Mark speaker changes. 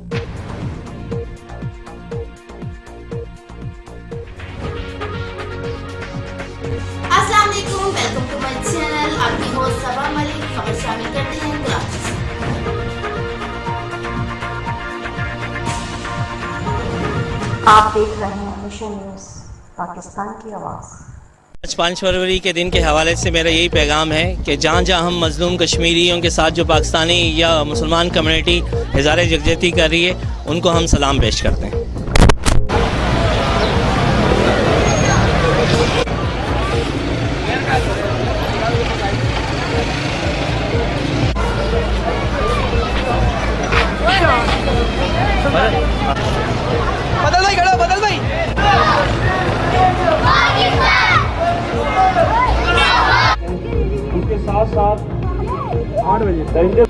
Speaker 1: अस्सलाम वालेकुम, welcome to my channel. आपकी होस्ट सबा मलिक। खबर शामिल करते हैं कराची से।
Speaker 2: आप देख रहे हैं मिशन न्यूज़, पाकिस्तान की आवाज़।
Speaker 3: आज 5 फरवरी के दिन के हवाले से मेरा यही पैगाम है कि जहाँ जहाँ हम मज़लूम कश्मीरियों के साथ जो पाकिस्तानी या मुसलमान कम्युनिटी इज़हार यकजहती कर रही है, उनको हम सलाम पेश करते हैं।
Speaker 4: बदल भाई खड़ा, बदल भाई।
Speaker 5: उसके साथ साथ 8 बजे दरिंदे